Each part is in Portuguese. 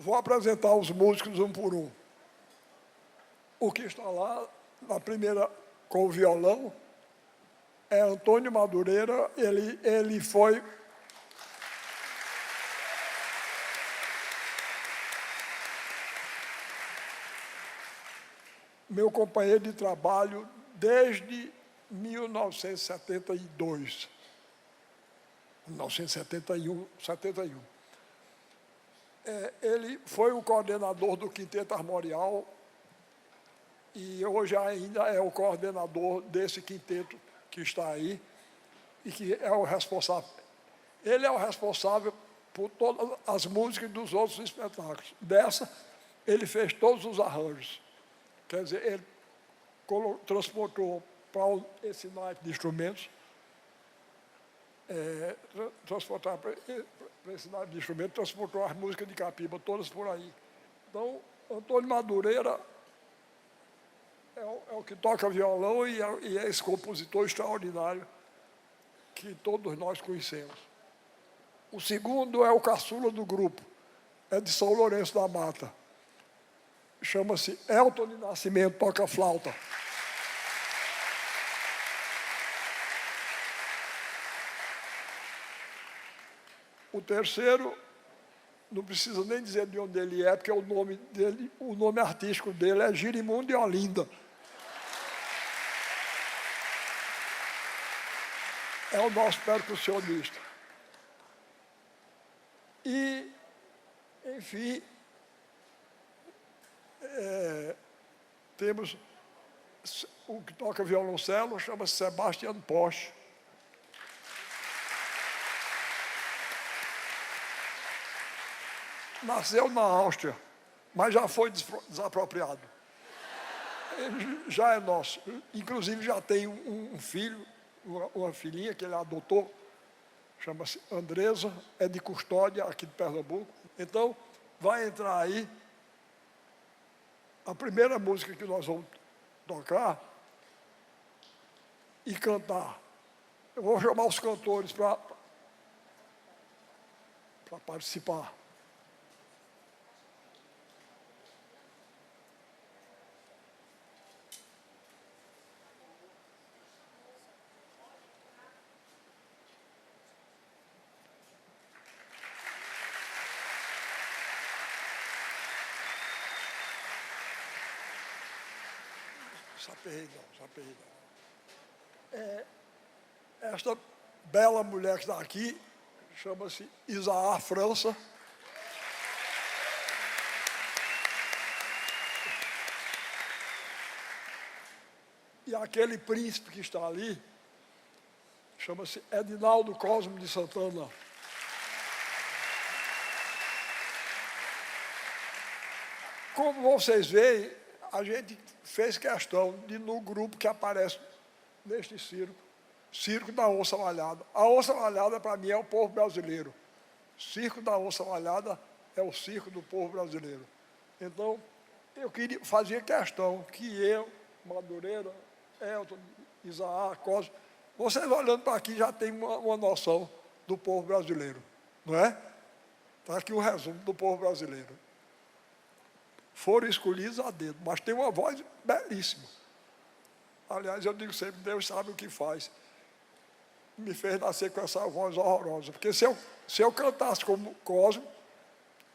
vou apresentar os músicos um por um. O que está lá, na primeira, com o violão, é Antônio Madureira. Ele foi meu companheiro de trabalho desde 1972. 1971. Ele foi o coordenador do Quinteto Armorial e hoje ainda é o coordenador desse quinteto que está aí e que é o responsável. Ele é o responsável por todas as músicas dos outros espetáculos. Dessa, ele fez todos os arranjos. Quer dizer, ele transportou para esse naipe de instrumentos, transportou as músicas de Capiba, todas por aí. Então, Antônio Madureira é o que toca violão e é esse compositor extraordinário que todos nós conhecemos. O segundo é o caçula do grupo, é de São Lourenço da Mata. Chama-se Elton de Nascimento, toca flauta. O terceiro, não precisa nem dizer de onde ele é, porque o nome artístico dele é Girimundo de Olinda. É o nosso percussionista. E, enfim, temos o que toca violoncelo, chama-se Sebastião Posch. Nasceu na Áustria, mas já foi desapropriado. Ele já é nosso. Inclusive, já tem um filho, uma filhinha que ele adotou, chama-se Andresa, é de Custódia, aqui de Pernambuco. Então, vai entrar aí a primeira música que nós vamos tocar e cantar. Eu vou chamar os cantores para participar. Saperei não. Esta bela mulher que está aqui chama-se Isaá França. E aquele príncipe que está ali chama-se Edinaldo Cosme de Santana. Como vocês veem, a gente fez questão de, no grupo que aparece neste circo da Onça Malhada. A Onça Malhada, para mim, é o povo brasileiro. Circo da Onça Malhada é o circo do povo brasileiro. Então, eu fazia questão que eu, Madureira, Elton, Isaá, Cosme, vocês olhando para aqui já tem uma noção do povo brasileiro, não é? Está aqui um resumo do povo brasileiro. Foram escolhidos a dedo, mas tem uma voz belíssima. Aliás, eu digo sempre, Deus sabe o que faz. Me fez nascer com essa voz horrorosa. Porque se eu cantasse como Cosme,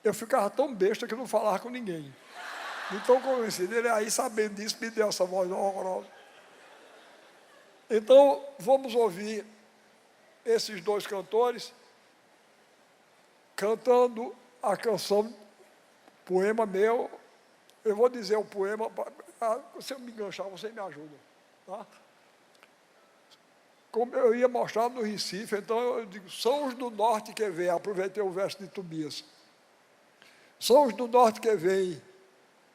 eu ficava tão besta que não falava com ninguém. Então, convencido, ele aí, sabendo disso, me deu essa voz horrorosa. Então, vamos ouvir esses dois cantores cantando a canção, poema meu. Eu vou dizer o poema, se eu me enganchar, você me ajuda. Tá? Como eu ia mostrar no Recife, então eu digo, são os do norte que vêm, aproveitei o verso de Tobias. São os do norte que vêm,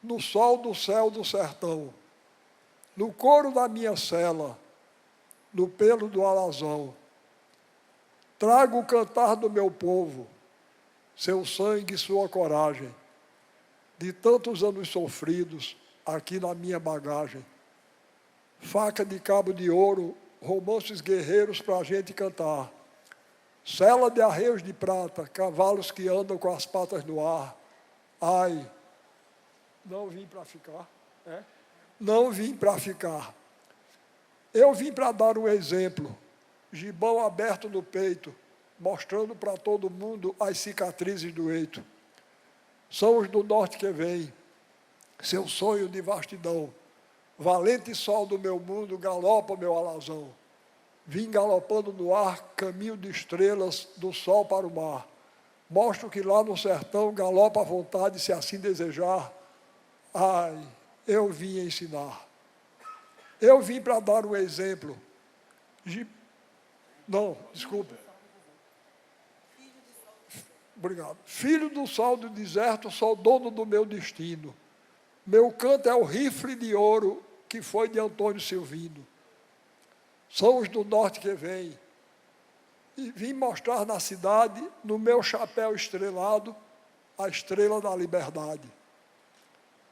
no sol do céu do sertão, no couro da minha cela, no pelo do alazão. Trago o cantar do meu povo, seu sangue e sua coragem, de tantos anos sofridos aqui na minha bagagem. Faca de cabo de ouro, romances guerreiros para a gente cantar. Sela de arreios de prata, cavalos que andam com as patas no ar. Ai, não vim para ficar. Não vim para ficar. Eu vim para dar um exemplo, gibão aberto no peito, mostrando para todo mundo as cicatrizes do eito. São os do norte que vêm, seu sonho de vastidão. Valente sol do meu mundo, galopa meu alazão. Vim galopando no ar, caminho de estrelas, do sol para o mar. Mostro que lá no sertão galopa à vontade, se assim desejar. Ai, eu vim ensinar. Eu vim para dar um exemplo. Não, desculpa. Obrigado. Filho do sol do deserto, sou dono do meu destino. Meu canto é o rifle de ouro que foi de Antônio Silvino. São os do norte que vêm. E vim mostrar na cidade, no meu chapéu estrelado, a estrela da liberdade.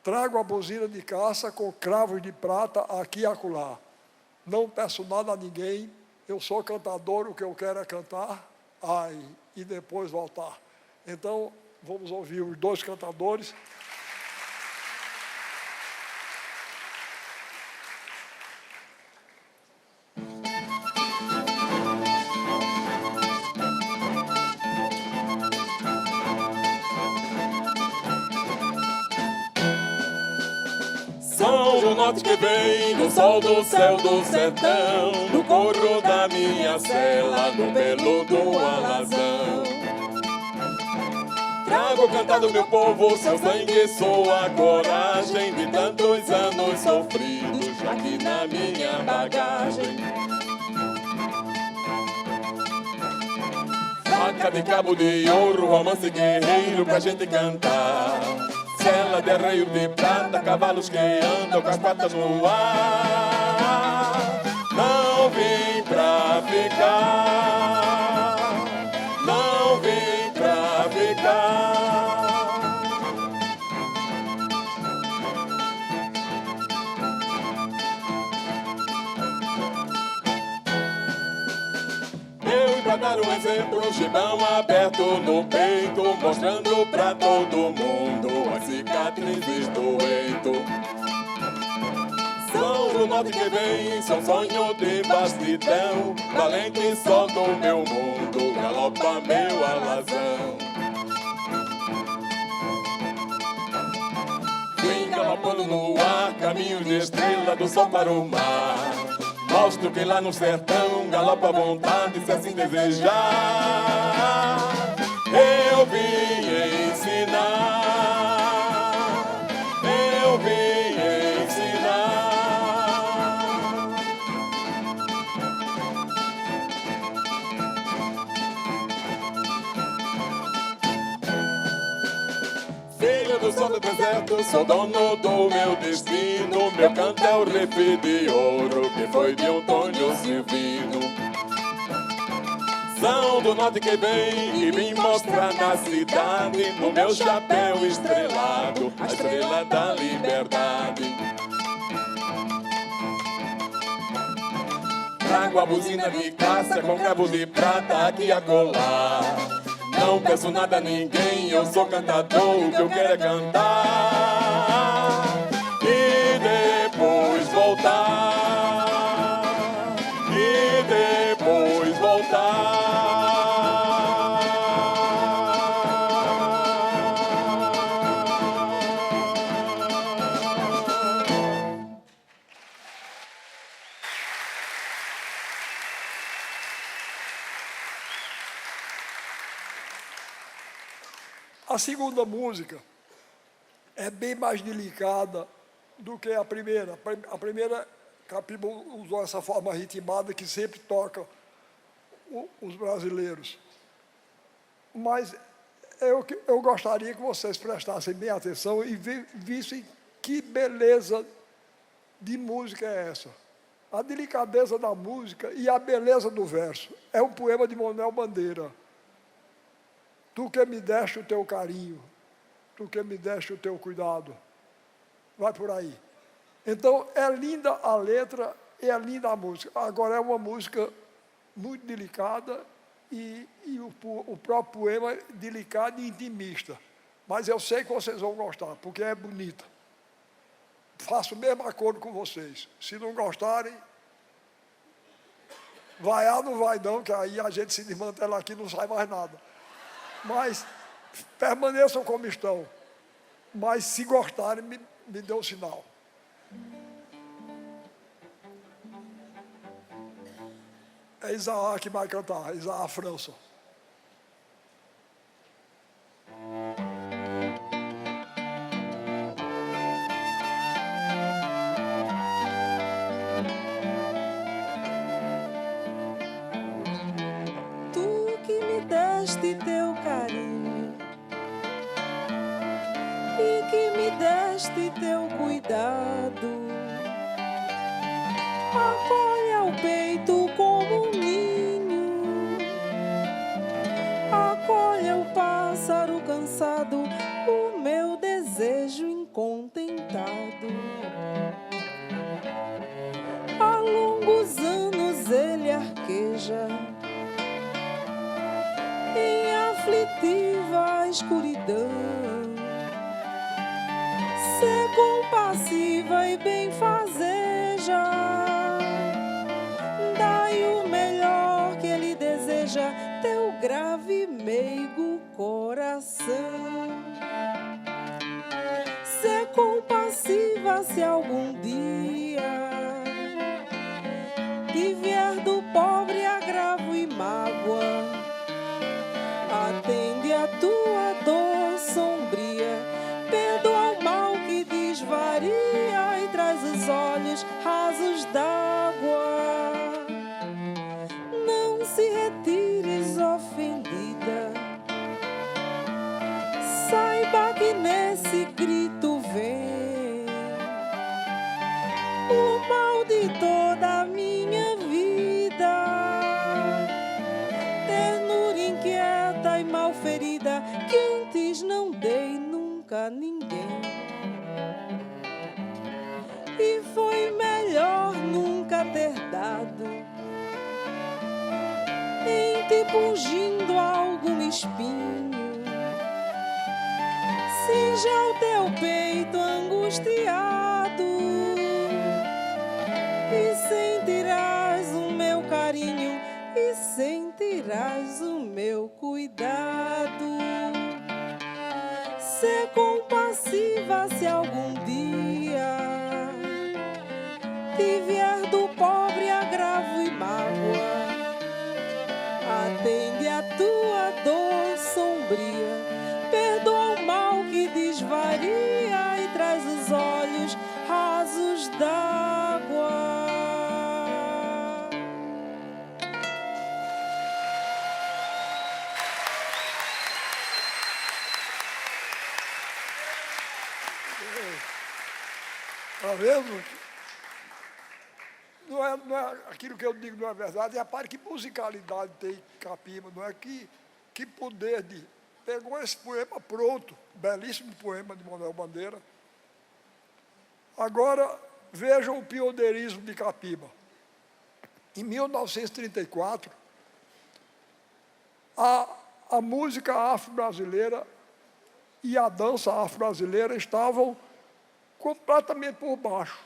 Trago a buzina de caça com cravos de prata aqui e acolá. Não peço nada a ninguém, eu sou cantador, o que eu quero é cantar, ai, e depois voltar. Então, vamos ouvir os dois cantadores. São do norte que vem, do sol do céu do sertão, do couro da minha cela, do pelo do alazão. Trago cantado meu povo, seu sangue, sua coragem, de tantos anos sofridos, aqui na minha bagagem. Faca de cabo de ouro, romance guerreiro pra gente cantar. Cela de arreio de prata, cavalos que andam com as patas no ar. Não vim pra ficar, não vim pra ficar. Eu vim pra dar um exemplo, gibão aberto no peito, mostrando pra todo mundo as cicatrizes do eito. São do norte que vem, são sonho de vastidão, valente sol do meu mundo, galopa meu alazão. Vim galopando no ar, caminho de estrela, do sol para o mar. Mostro que lá no sertão galopa à vontade, se assim desejar. Eu vim ensinar, eu vim ensinar. Filho do sol do deserto, sou dono do meu destino. Meu canto é o rifle de ouro que foi de Antônio Silvino. São do norte que vem e vim mostrar na cidade, no meu chapéu estrelado, a estrela da liberdade. Trago a buzina de caça com cabos de prata aqui e acolá. Não peço nada a ninguém, eu sou cantador, o que eu quero é cantar e depois voltar, e depois voltar. A segunda música é bem mais delicada do que a primeira. A primeira, Capiba usou essa forma ritmada que sempre toca os brasileiros. Mas eu gostaria que vocês prestassem bem atenção e vissem que beleza de música é essa. A delicadeza da música e a beleza do verso. É um poema de Manuel Bandeira. Tu que me deste o teu carinho, tu que me deste o teu cuidado. Vai por aí. Então, é linda a letra e é linda a música. Agora, é uma música muito delicada e o próprio poema é delicado e intimista. Mas eu sei que vocês vão gostar, porque é bonita. Faço o mesmo acordo com vocês. Se não gostarem, vaiar não vai não, que aí a gente se desmantela aqui e não sai mais nada. Mas permaneçam como estão. Mas se gostarem, me dê um sinal. É Isaá que vai cantar, Isaá França. Tu que me deste teu carinho e que me deste teu cuidado, acolhe ao peito como um ninho, acolhe ao pássaro cansado o meu desejo incontentado. Há longos anos ele arqueja em aflitiva escuridão. Ser compassiva e benfazeja, dai o melhor que ele deseja, teu grave e meigo coração. Ser compassiva se algum dia te vier do pobre agravo e mágoa, atende a tua dor sombria, perdoa o mal que desvaria e traz os olhos rasos d'água. Não se retires ofendida, saiba que nesse grito vem o mal de toda a minha vida, ternura inquieta e mal ferida que antes não dei nunca a ninguém. E foi melhor nunca ter dado, em te pungindo algum espinho. Se já o teu peito angustiado, e sentirás o meu carinho, e sentirás o meu cuidado. Ser compassiva se algum dia te vier do pobre agravo e mágoa, atende a tua dor sombria, perdoa o mal que desvaria e traz os olhos rasos d'água. Está vendo? Não é aquilo que eu digo, não é verdade. E repare que musicalidade tem Capiba, não é? Que poder de... Pegou esse poema pronto, belíssimo poema de Manuel Bandeira. Agora, vejam o pioneirismo de Capiba. Em 1934, a música afro-brasileira e a dança afro-brasileira estavam completamente por baixo.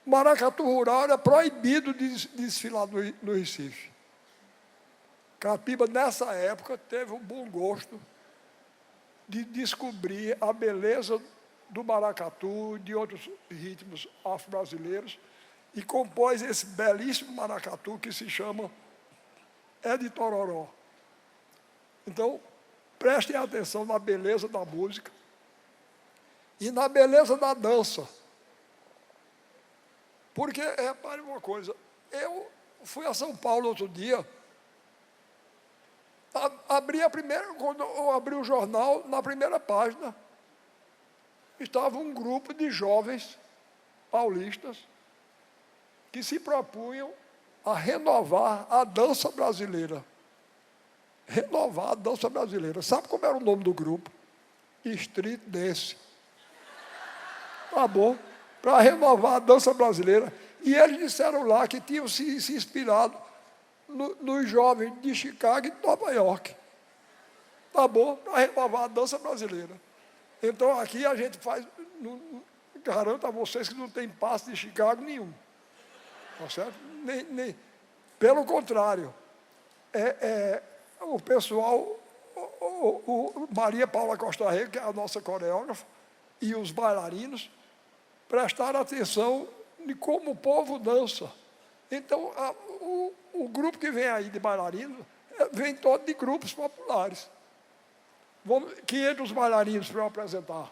O maracatu rural era proibido de desfilar no Recife. Capiba, nessa época, teve um bom gosto de descobrir a beleza do maracatu, de outros ritmos afro-brasileiros, e compôs esse belíssimo maracatu que se chama É de Tororó. Então, prestem atenção na beleza da música e na beleza da dança. Porque, repare uma coisa, eu fui a São Paulo outro dia, quando eu abri o jornal, na primeira página, estava um grupo de jovens paulistas que se propunham a renovar a dança brasileira. Renovar a dança brasileira. Sabe como era o nome do grupo? Street Dance. Tá bom? Para renovar a dança brasileira. E eles disseram lá que tinham se inspirado nos jovens de Chicago e de Nova York. acabou para renovar a dança brasileira. Então, aqui a gente faz, garanto a vocês que não tem passe de Chicago nenhum. Tá certo? Pelo contrário, o pessoal, Maria Paula Costa Rego, que é a nossa coreógrafa, e os bailarinos, prestaram atenção de como o povo dança. Então, o grupo que vem aí de bailarinos, vem todo de grupos populares. 500 bailarinos para eu apresentar.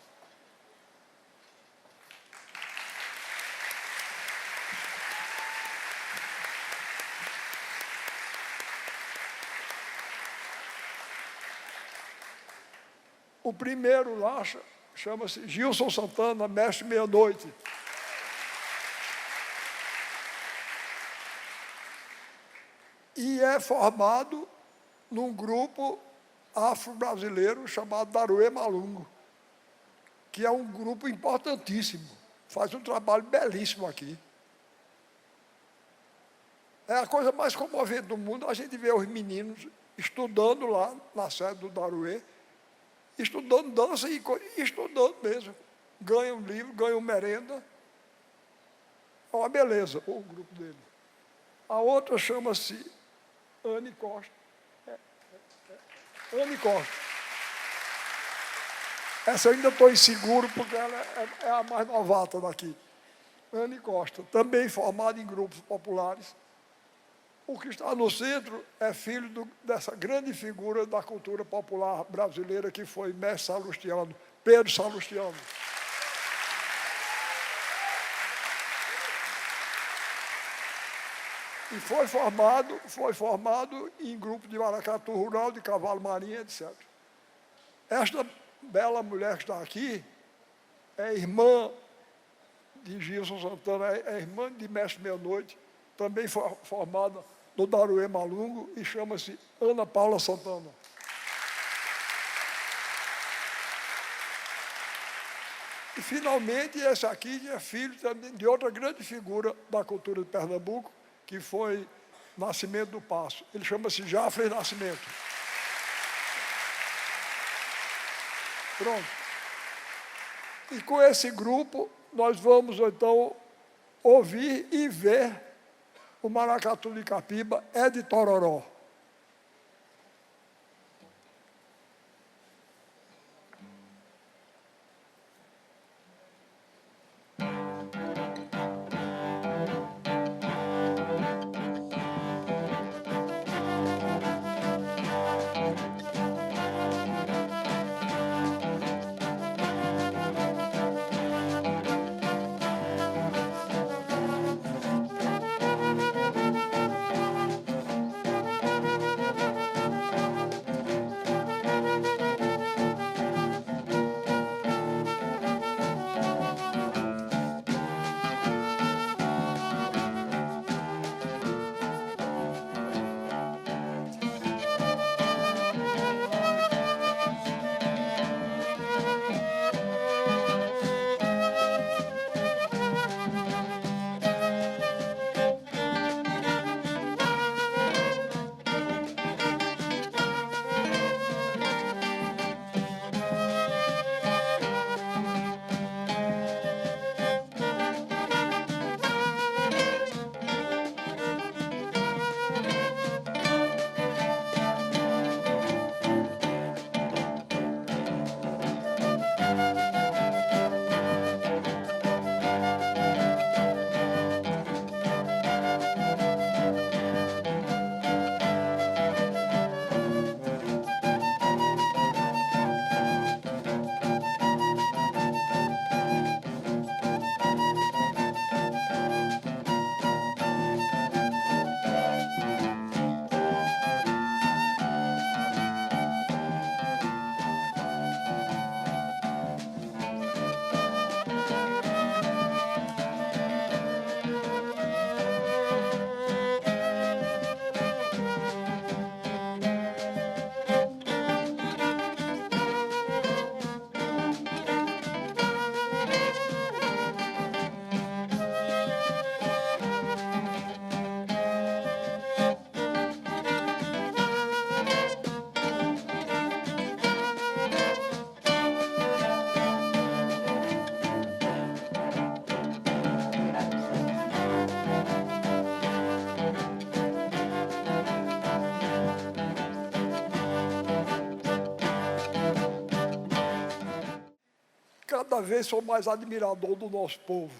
O primeiro lá chama-se Gilson Santana, mestre meia-noite. E é formado num grupo afro-brasileiro chamado Daruê Malungo, que é um grupo importantíssimo, faz um trabalho belíssimo aqui. É a coisa mais comovente do mundo, a gente vê os meninos estudando lá na sede do Daruê, estudando dança e estudando mesmo. Ganham livro, ganham merenda. É uma beleza o grupo dele. A outra chama-se Anne Costa. Anne Costa. Essa eu ainda estou inseguro, porque ela é a mais novata daqui. Anne Costa, também formada em grupos populares. O que está no centro é filho dessa grande figura da cultura popular brasileira, que foi mestre Salustiano, Pedro Salustiano. E foi formado em grupo de maracatu rural, de cavalo marinho, etc. Esta bela mulher que está aqui é irmã de Gilson Santana, é irmã de mestre Meia-Noite, também foi formada no Daruê Malungo e chama-se Ana Paula Santana. E, finalmente, esse aqui é filho também de outra grande figura da cultura de Pernambuco, que foi Nascimento do Passo. Ele chama-se Jafre Nascimento. Pronto. E com esse grupo, nós vamos, então, ouvir e ver o Maracatu de Capiba é de Tororó. cada vez sou mais admirador do nosso povo.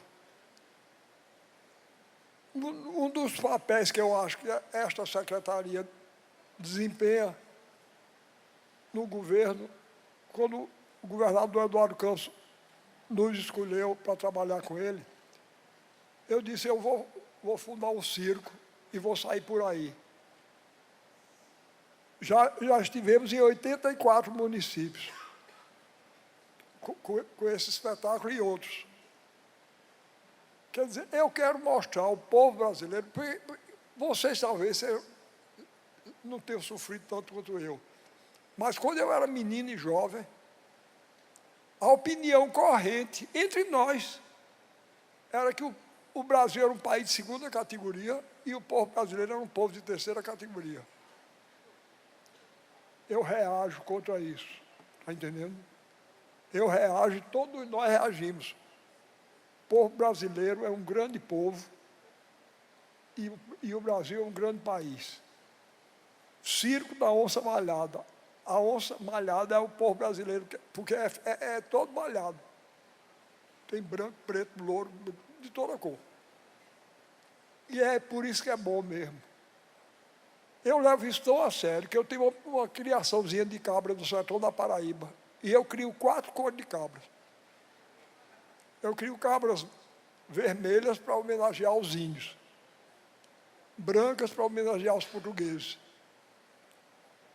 Um dos papéis que eu acho que esta secretaria desempenha no governo, quando o governador Eduardo Campos nos escolheu para trabalhar com ele, eu disse, eu vou fundar um circo e vou sair por aí. Já estivemos em 84 municípios com esse espetáculo e outros. Quer dizer, eu quero mostrar ao povo brasileiro, porque vocês talvez não tenham sofrido tanto quanto eu, mas quando eu era menino e jovem, a opinião corrente entre nós era que o Brasil era um país de segunda categoria e o povo brasileiro era um povo de terceira categoria. Eu reajo contra isso, está entendendo? Eu reajo, todos nós reagimos. O povo brasileiro é um grande povo e o Brasil é um grande país. Circo da onça malhada. A onça malhada é o povo brasileiro, porque é todo malhado. Tem branco, preto, louro, de toda cor. E é por isso que é bom mesmo. Eu levo isso tão a sério, que eu tenho uma criaçãozinha de cabra do sertão da Paraíba. E eu crio 4 cores de cabras. Eu crio cabras vermelhas para homenagear os índios. Brancas para homenagear os portugueses.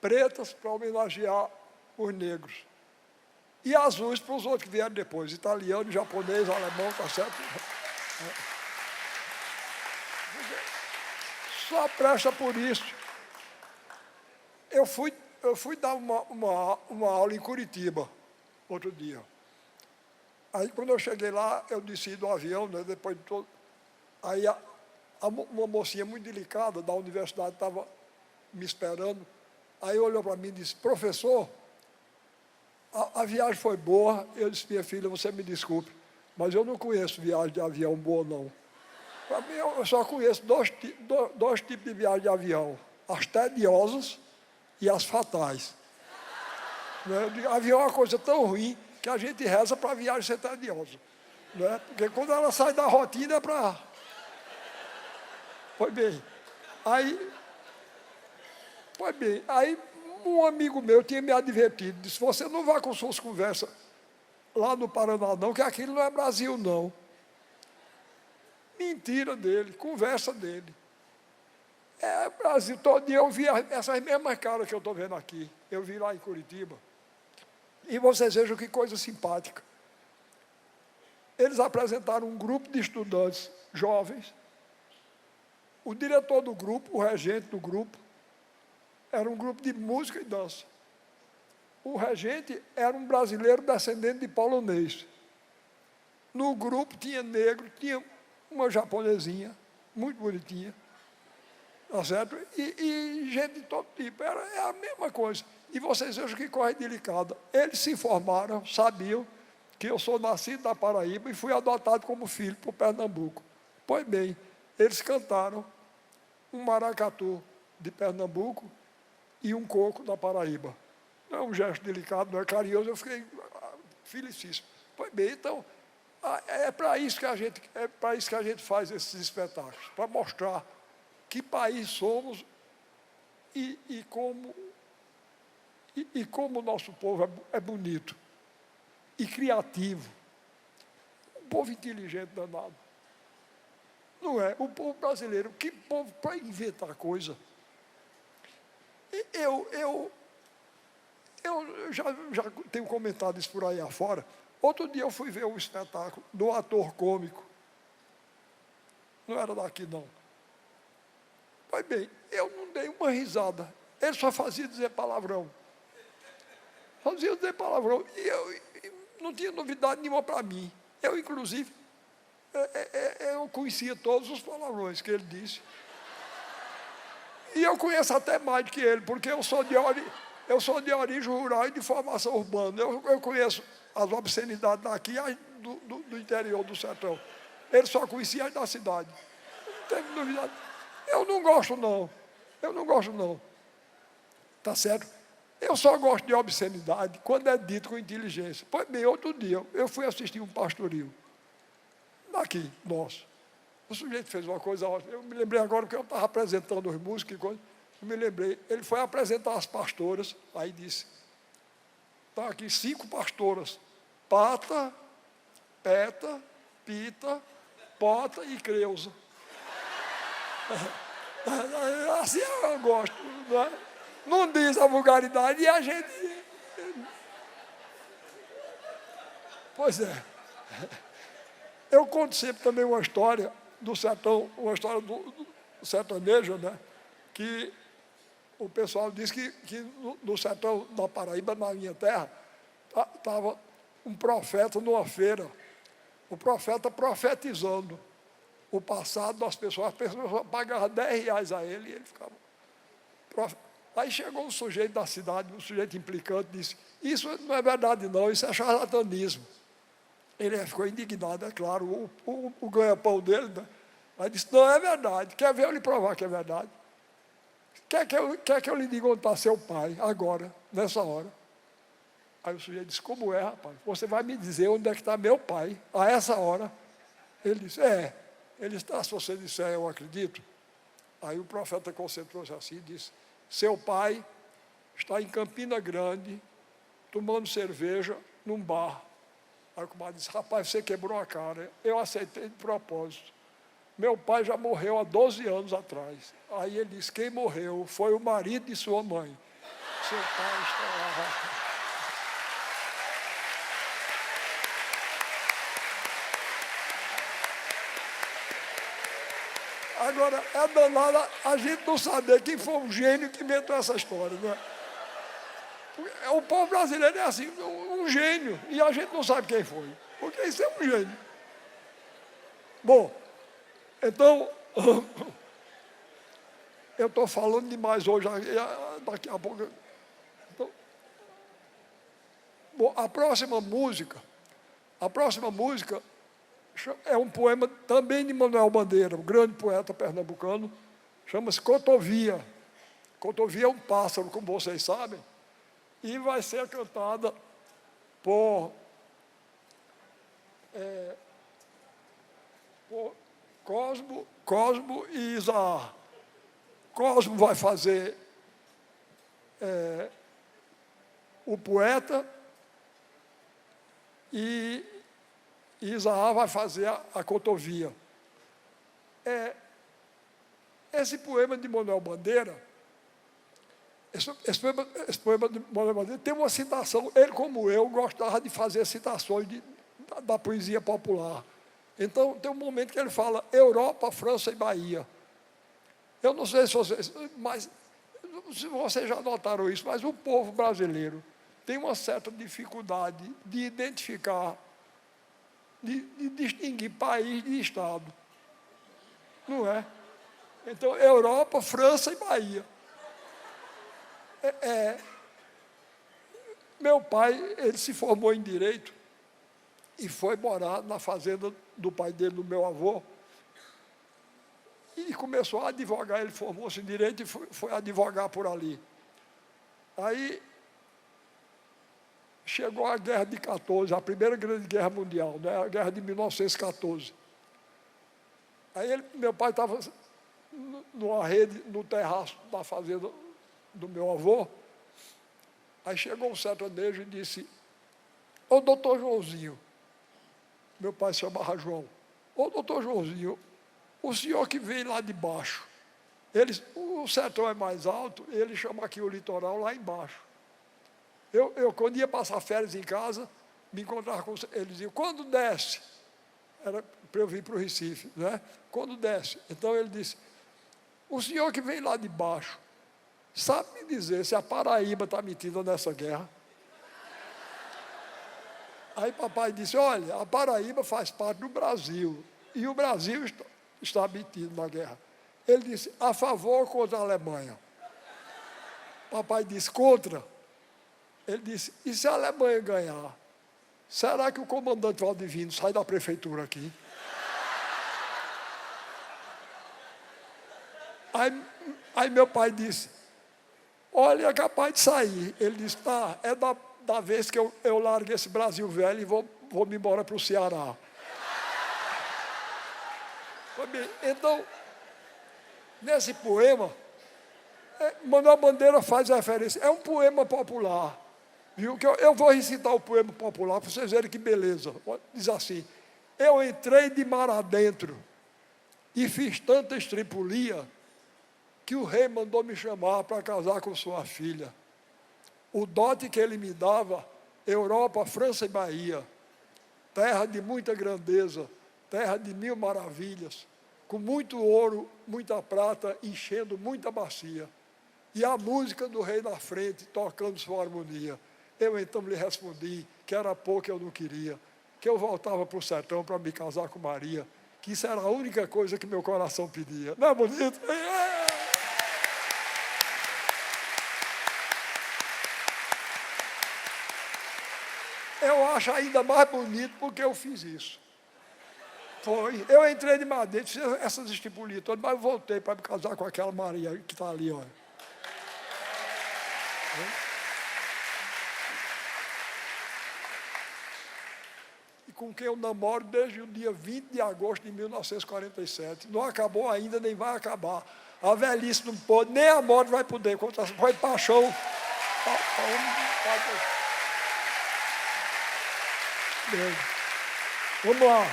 Pretas para homenagear os negros. E azuis para os outros que vieram depois. Italiano, japonês, alemão, tá certo? Só presta por isso. Eu fui dar uma aula em Curitiba, outro dia. Aí, quando eu cheguei lá, eu desci do avião, né, depois de todo... Aí, uma mocinha muito delicada da universidade estava me esperando. Aí, olhou para mim e disse, professor, a viagem foi boa. Eu disse, minha filha, você me desculpe, mas eu não conheço viagem de avião boa, não. Para mim, eu só conheço dois tipos de viagem de avião. As tediosas e as fatais. Né? Avião é uma coisa tão ruim que a gente reza para a viagem ser tediosa. Né? Porque quando ela sai da rotina é para... Pois bem, aí um amigo meu tinha me advertido, disse, você não vai com suas conversas lá no Paraná não, que aquilo não é Brasil não. Mentira dele, conversa dele. É Brasil, todo dia eu vi essas mesmas caras que eu estou vendo aqui. Eu vi lá em Curitiba. E vocês vejam que coisa simpática. Eles apresentaram um grupo de estudantes jovens. O diretor do grupo, o regente do grupo, era um grupo de música e dança. O regente era um brasileiro descendente de polonês. No grupo tinha negro, tinha uma japonesinha, muito bonitinha, tá certo? E gente de todo tipo, é a mesma coisa. E vocês vejam que corre delicada. Eles se informaram, sabiam que eu sou nascido na Paraíba e fui adotado como filho por Pernambuco. Pois bem, eles cantaram um maracatu de Pernambuco e um coco da Paraíba. Não é um gesto delicado, não é carinhoso, eu fiquei felicíssimo. Pois bem, então, é para isso que a gente faz esses espetáculos, para mostrar que país somos e como o nosso povo é bonito e criativo. Um povo inteligente danado. Não é? O povo brasileiro, que povo para inventar coisa. Eu já tenho comentado isso por aí afora. Outro dia eu fui ver um espetáculo do ator cômico. Não era daqui, não. Pois bem, eu não dei uma risada. Ele só fazia dizer palavrão. Fazia dizer palavrão. E não tinha novidade nenhuma para mim. Eu, inclusive, eu conhecia todos os palavrões que ele disse. E eu conheço até mais do que ele, porque eu sou de origem rural e de formação urbana. Eu conheço as obscenidades daqui e do interior do sertão. Ele só conhecia as da cidade. Não teve novidade. Eu não gosto, não. Tá certo? Eu só gosto de obscenidade quando é dito com inteligência. Pois bem, outro dia, eu fui assistir um pastorio, daqui, nosso. O sujeito fez uma coisa ótima. Eu me lembrei agora que eu estava apresentando os músicos e coisa. Eu me lembrei. Ele foi apresentar as pastoras, aí disse, estão aqui 5 pastoras, Pata, Peta, Pita, Pota e Creusa. Assim eu gosto, não é? Não diz a vulgaridade e a gente... Pois é. Eu conto sempre também uma história do sertão, uma história do sertanejo, né? Que o pessoal diz que no sertão da Paraíba, na minha terra, estava um profeta numa feira, o profeta profetizando o passado das pessoas, as pessoas pagavam R$10 a ele e ele ficava... Aí chegou um sujeito da cidade, um sujeito implicante, disse, isso não é verdade não, isso é charlatanismo. Ele ficou indignado, é claro, o ganha-pão dele, né? Aí disse, não é verdade, quer ver eu lhe provar que é verdade? Quer que eu lhe diga onde está seu pai, agora, nessa hora? Aí o sujeito disse, como é, rapaz? Você vai me dizer onde é que está meu pai, a essa hora? Ele disse, ele está, se você disser, eu acredito. Aí o profeta concentrou-se assim e disse, seu pai está em Campina Grande, tomando cerveja num bar. Aí o comadre disse, rapaz, você quebrou a cara. Eu aceitei de propósito. Meu pai já morreu há 12 anos atrás. Aí ele disse, quem morreu foi o marido de sua mãe. Seu pai está lá. Agora, é danada a gente não saber quem foi o gênio que inventou essa história, não é? O povo brasileiro é assim, um gênio, e a gente não sabe quem foi, porque isso é um gênio. Bom, então, eu estou falando demais hoje, daqui a pouco. Então, bom, a próxima música é um poema também de Manuel Bandeira, um grande poeta pernambucano, chama-se Cotovia. Cotovia é um pássaro, como vocês sabem, e vai ser cantada por Cosmo e Isaá. Cosmo vai fazer o poeta e Isaá vai fazer a cotovia. Esse poema de Manuel Bandeira, esse poema de Manuel Bandeira tem uma citação, ele como eu gostava de fazer citações da poesia popular. Então tem um momento que ele fala Europa, França e Bahia. Eu não sei se vocês já notaram isso, mas o povo brasileiro tem uma certa dificuldade de identificar, de distinguir país de Estado. Não é? Então, Europa, França e Bahia. Meu pai, ele se formou em Direito e foi morar na fazenda do pai dele, do meu avô, e começou a advogar. Ele formou-se em Direito e foi advogar por ali. Aí chegou a Guerra de 14, a primeira grande guerra mundial, né? A Guerra de 1914. Aí meu pai estava numa rede, no terraço da fazenda do meu avô. Aí chegou um sertanejo e disse, ô doutor Joãozinho, meu pai se chamava João, ô doutor Joãozinho, o senhor que vem lá de baixo, o sertão é mais alto, ele chama aqui o litoral lá embaixo. Eu quando ia passar férias em casa, me encontrava com ele, dizia, quando desce? Era para eu vir para o Recife, né? Quando desce. Então ele disse, o senhor que vem lá de baixo, sabe me dizer se a Paraíba está metida nessa guerra? Aí papai disse, olha, a Paraíba faz parte do Brasil, e o Brasil está metido na guerra. Ele disse, a favor ou contra a Alemanha? Papai disse, contra. Ele disse, e se a Alemanha ganhar, será que o comandante Valdivino sai da prefeitura aqui? Aí meu pai disse, Olha, é capaz de sair. Ele disse, tá, é da vez que eu largo esse Brasil velho e vou me embora para o Ceará. Então, nesse poema, Manuel Bandeira faz referência. É um poema popular. Viu? Que eu vou recitar o poema popular para vocês verem que beleza. Diz assim: eu entrei de mar adentro e fiz tanta estripulia que o rei mandou me chamar para casar com sua filha. O dote que ele me dava, Europa, França e Bahia, terra de muita grandeza, terra de 1000 maravilhas, com muito ouro, muita prata, enchendo muita bacia. E a música do rei na frente, tocando sua harmonia. Eu então lhe respondi que era pouco que eu não queria, que eu voltava para o sertão para me casar com Maria, que isso era a única coisa que meu coração pedia. Não é bonito? Eu acho ainda mais bonito porque eu fiz isso. Foi. Eu entrei de madeira, fiz essas estipulias todas, mas voltei para me casar com aquela Maria que está ali, olha. E com quem eu namoro desde o dia 20 de agosto de 1947. Não acabou ainda, nem vai acabar. A velhice não pode, nem a morte vai poder. Foi paixão. Vamos lá.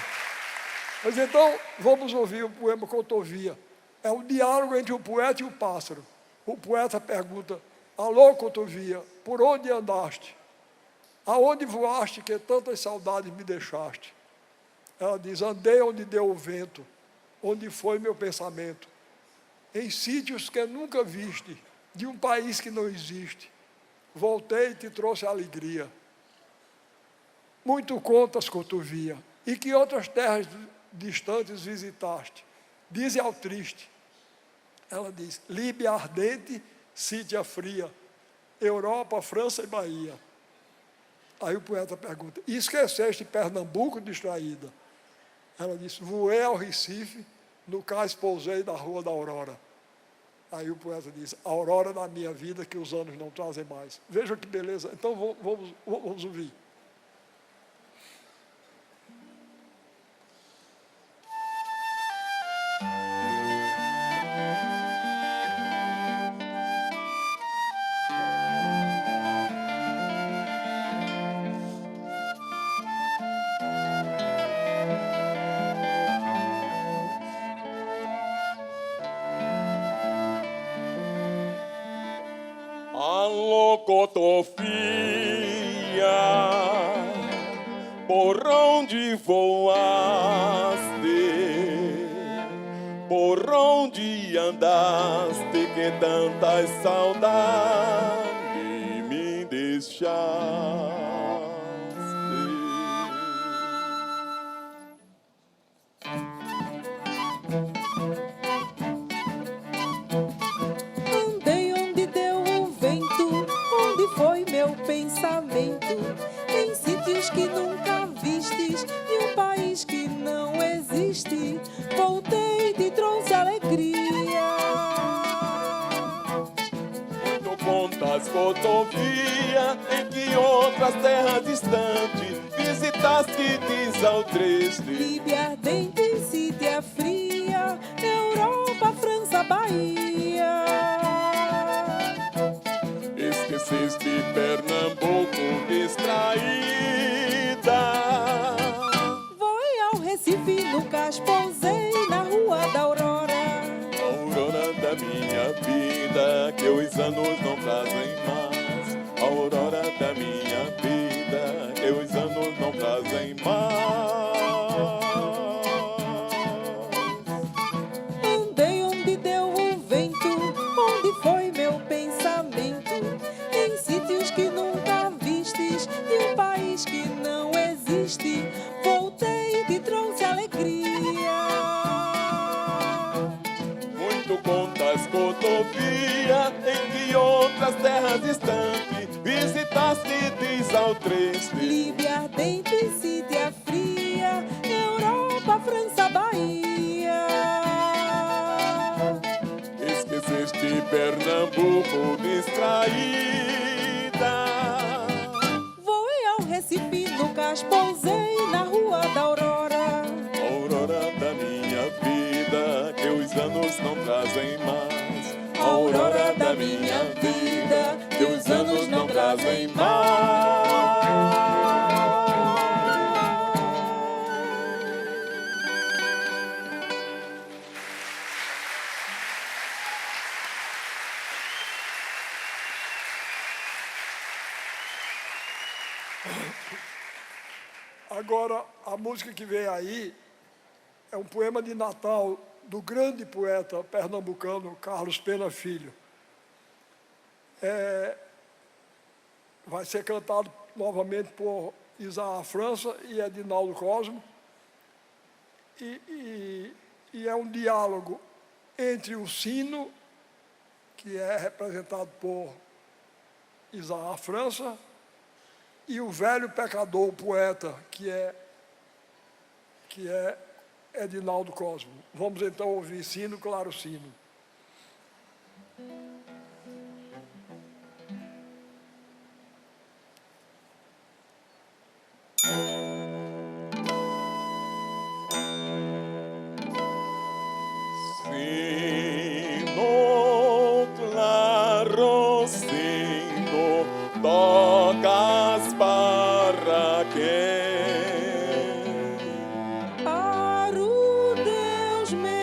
Mas então, vamos ouvir o poema Cotovia. É o diálogo entre o poeta e o pássaro. O poeta pergunta: alô, Cotovia, por onde andaste? Aonde voaste que tantas saudades me deixaste? Ela diz: andei onde deu o vento, onde foi meu pensamento, em sítios que nunca viste, de um país que não existe. Voltei e te trouxe alegria. Muito contas, Cotovia, e que outras terras distantes visitaste? Dize ao triste. Ela diz: Líbia ardente, Síria fria, Europa, França e Bahia. Aí o poeta pergunta: e esqueceste Pernambuco distraída? Ela diz: voei ao Recife, no cais pousei da Rua da Aurora. Aí o poeta diz: a aurora da minha vida que os anos não trazem mais. Veja que beleza. Então vamos ouvir. Alô, Cotovia, por onde voaste? Por onde andaste que tantas saudades me deixaste? Pensamento em sítios que nunca vistes e um país que não existe. Voltei e te trouxe alegria. Muito contas, Cotovia, em que outras terras distantes visitaste, diz ao triste. Líbia ardente, Síria fria, Europa, França, Bahia. Esqueceste Pernambuco distraída. Voei ao Recife, no cais pousei na Rua da Aurora. Aurora da minha vida, que os anos não trazem mais. Aurora da minha vida, que os anos não trazem mais. Andei onde deu o vento, onde foi meu pensamento, em sítios que nunca vistes e um país que não existe. Voltei e te trouxe alegria. Muito contas, Cotovia, em que outras terras distantes visitaste, diz ao triste. Líbia ardente, Síria fria, Europa, França, Bahia. Esqueceste de Pernambuco distraída. Voei ao Recife, no cais pousei na Rua da Aurora. Aurora da minha vida, que os anos não trazem mais. Aurora da minha vida, que os anos não trazem mais. Agora, a música que vem aí é um poema de Natal do grande poeta pernambucano Carlos Pena Filho. Vai ser cantado novamente por Isaá França e Edinaldo Cosmo. E é um diálogo entre o sino, que é representado por Isaá França, e o velho pecador, o poeta, que é Edinaldo Cosmo. Vamos então ouvir Sino, Claro Sino. Sino, claro sino, tocas para quem? Para o Deus menino,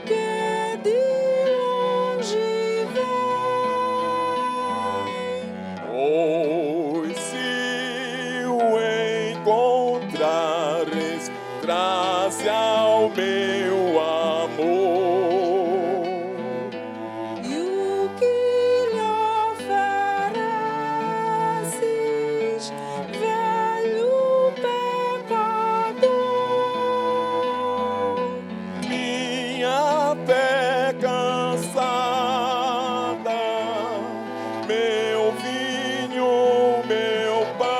que de longe vem. Pois se o encontrares, traze ao meu amor. E o que lhe ofereces, velho pecador? Minha fé cansada, meu vinho, meu pão,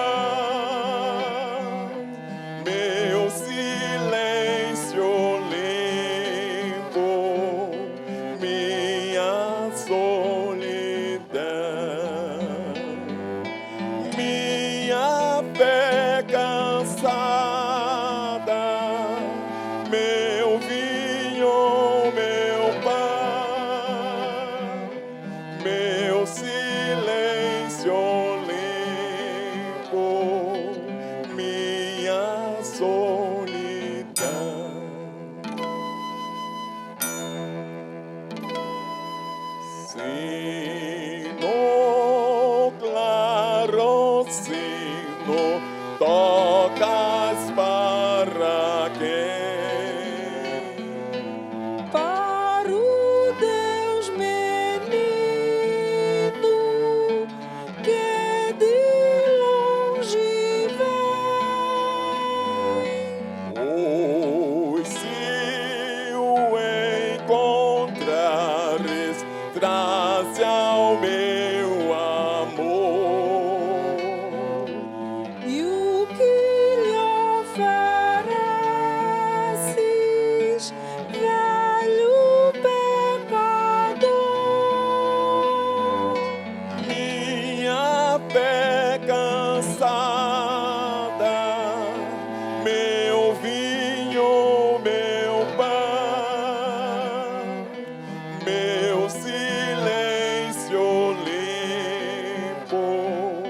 meu silêncio limpo, minha solidão. Minha fé cansada, meu vinho, meu pão, meu silêncio limpo, minha solidão. Sino, claro sino, tocas para quem? Para o Deus menino, que de longe vem. Pois se o encontrares, traze ao meu amor. E o que lhe ofereces, velho pecador? Minha fé cansada, meu vinho, meu pão, meu silêncio limpo,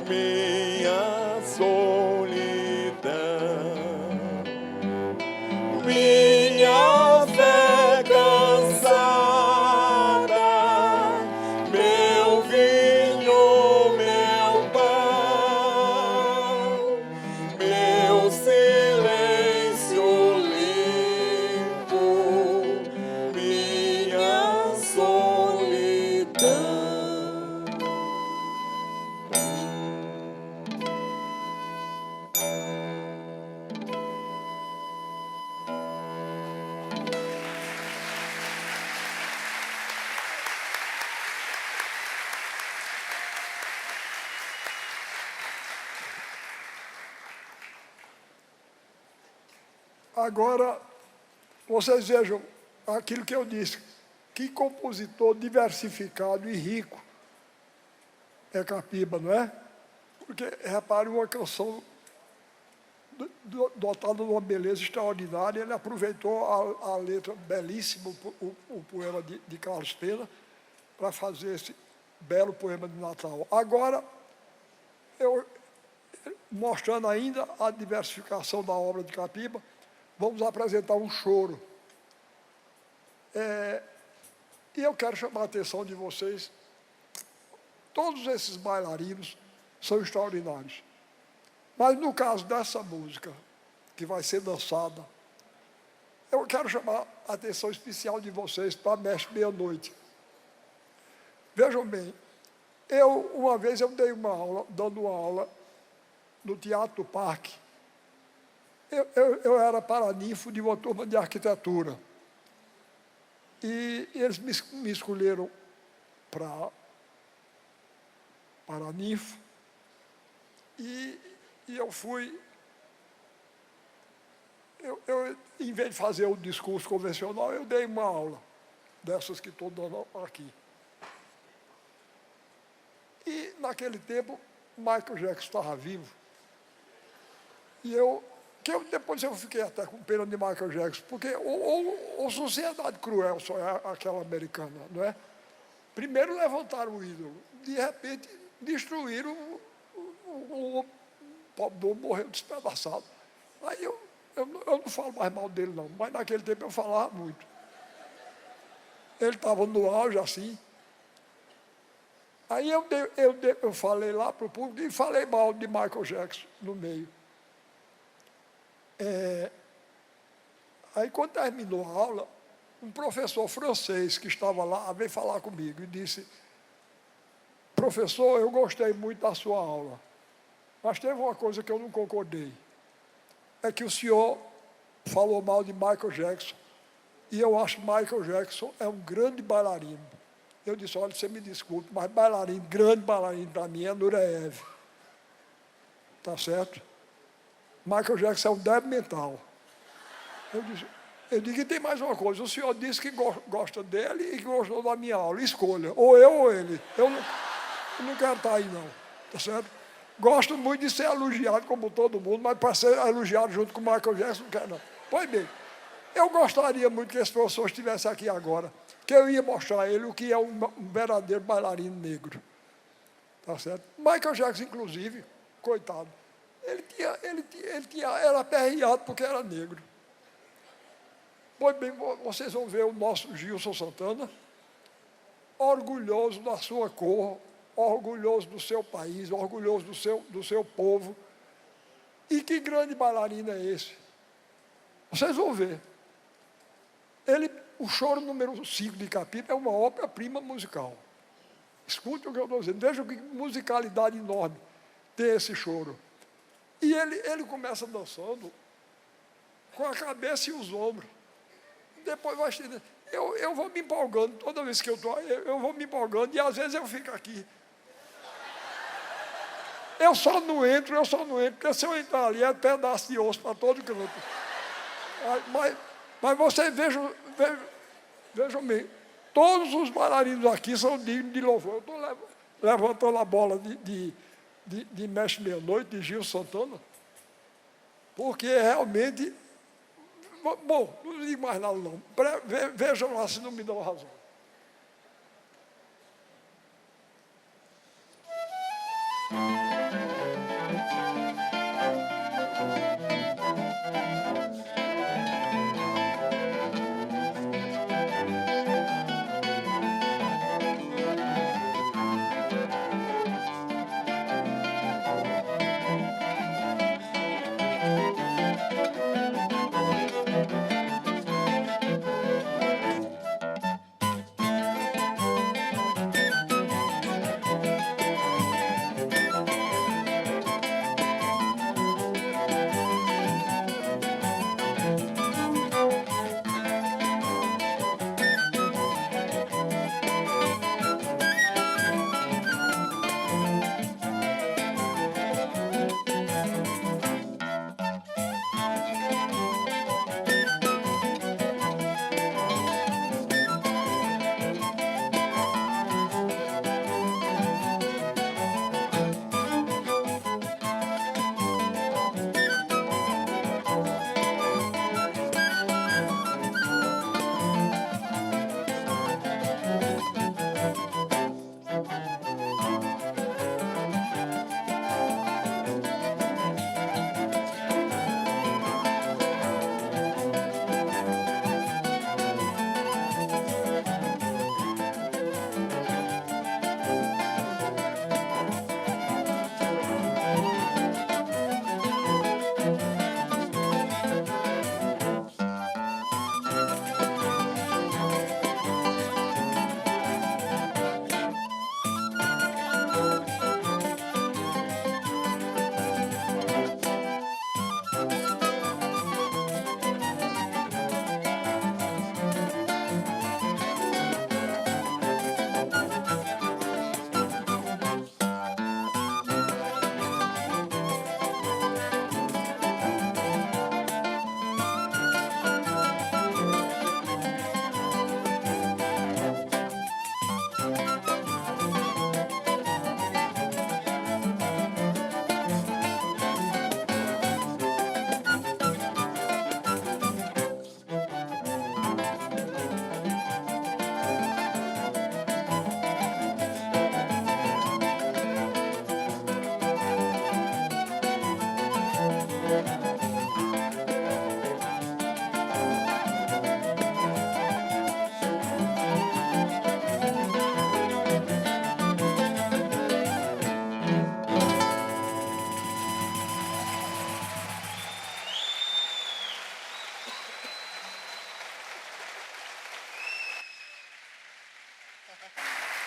minha solidão. Minha fé cansada, meu vinho, meu pão, meu silêncio limpo, minha solidão. Agora, vocês vejam aquilo que eu disse, que compositor diversificado e rico é Capiba, não é? Porque, repare, uma canção dotada de uma beleza extraordinária, ele aproveitou a letra belíssima, o poema de Carlos Pena, para fazer esse belo poema de Natal. Agora, mostrando ainda a diversificação da obra de Capiba, vamos apresentar um choro. E eu quero chamar a atenção de vocês, todos esses bailarinos são extraordinários. Mas no caso dessa música, que vai ser dançada, eu quero chamar a atenção especial de vocês para Mestre Meia-Noite. Vejam bem, uma vez eu dei uma aula, dando uma aula no Teatro do Parque. Eu era paraninfo de uma turma de arquitetura. E eles me escolheram para paraninfo. E eu fui... em vez de fazer o discurso convencional, eu dei uma aula dessas que estou dando aqui. E, naquele tempo, Michael Jackson estava vivo. E depois eu fiquei até com pena de Michael Jackson, porque ou Sociedade Cruel só é aquela americana, não é? Primeiro levantaram o ídolo, de repente destruíram o pobre homem, morreu despedaçado. Aí eu não falo mais mal dele, não, mas naquele tempo eu falava muito. Ele estava no auge, assim. Aí eu falei lá para o público e falei mal de Michael Jackson no meio. Aí, quando terminou a aula, um professor francês que estava lá veio falar comigo e disse: professor, eu gostei muito da sua aula, mas teve uma coisa que eu não concordei. É que o senhor falou mal de Michael Jackson, e eu acho que Michael Jackson é um grande bailarino. Eu disse: olha, você me desculpe, mas bailarino, grande bailarino para mim é Nureyev. Tá certo? Michael Jackson é um débil mental. Eu digo que tem mais uma coisa, o senhor disse que gosta dele e que gostou da minha aula, escolha, ou eu ou ele. Eu não quero estar aí, não, tá certo? Gosto muito de ser elogiado como todo mundo, mas para ser elogiado junto com o Michael Jackson, não quero, não. Pois bem, eu gostaria muito que esse professor estivesse aqui agora, que eu ia mostrar a ele o que é um verdadeiro bailarino negro, tá certo? Michael Jackson, inclusive, coitado, ele era aperreado porque era negro. Pois bem, vocês vão ver o nosso Gilson Santana, orgulhoso da sua cor, orgulhoso do seu país, orgulhoso do seu povo. E que grande bailarino é esse? Vocês vão ver. O Choro número 5 de Capiba é uma obra-prima musical. Escute o que eu estou dizendo, veja que musicalidade enorme tem esse choro. E ele começa dançando com a cabeça e os ombros. Depois vai estender. Eu vou me empolgando, toda vez que eu estou, eu vou me empolgando, e às vezes eu fico aqui. Eu só não entro, porque se eu entrar ali é pedaço de osso para todo canto. Mas vocês vejam bem, todos os bailarinos aqui são dignos de louvor. Eu estou levantando a bola de Mestre Meia-Noite, de Gil Santana, porque realmente... Bom, não digo mais nada, não. Vejam lá se não me dão razão.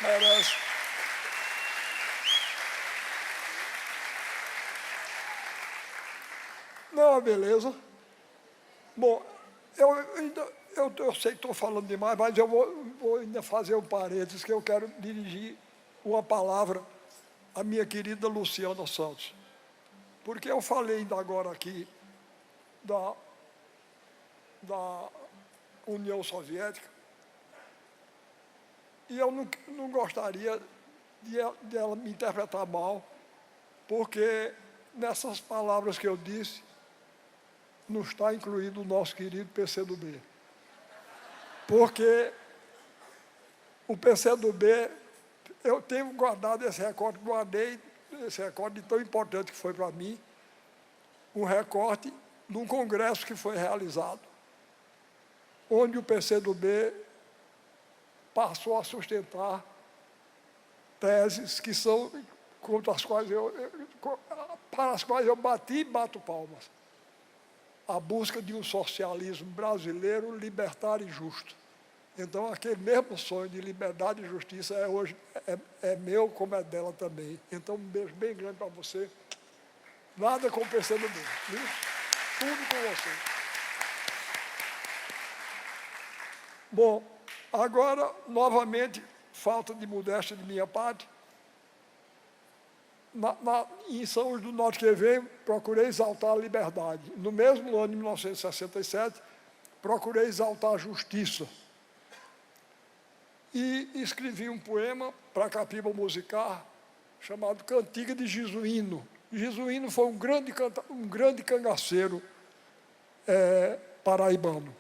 Merece. Não, beleza. Bom, eu sei que estou falando demais, mas eu vou ainda fazer um parênteses, que eu quero dirigir uma palavra à minha querida Luciana Santos. Porque eu falei ainda agora aqui da União Soviética, e eu não gostaria de ela me interpretar mal, porque nessas palavras que eu disse, não está incluído o nosso querido PCdoB. Porque o PCdoB, eu tenho guardado esse recorte, guardei esse recorte tão importante que foi para mim, um recorte de um congresso que foi realizado, onde o PCdoB passou a sustentar teses que são contra as quais para as quais eu bati e bato palmas. A busca de um socialismo brasileiro libertário e justo. Então, aquele mesmo sonho de liberdade e justiça hoje é meu, como é dela também. Então, um beijo bem grande para você. Nada com o PCdoB, viu? Tudo com você. Bom, agora, novamente, falta de modéstia de minha parte. Em São Luís do Norte que vem, procurei exaltar a liberdade. No mesmo ano de 1967, procurei exaltar a justiça. E escrevi um poema para a Capiba Musicar, chamado Cantiga de Jesuíno. Jesuíno foi um grande cangaceiro paraibano.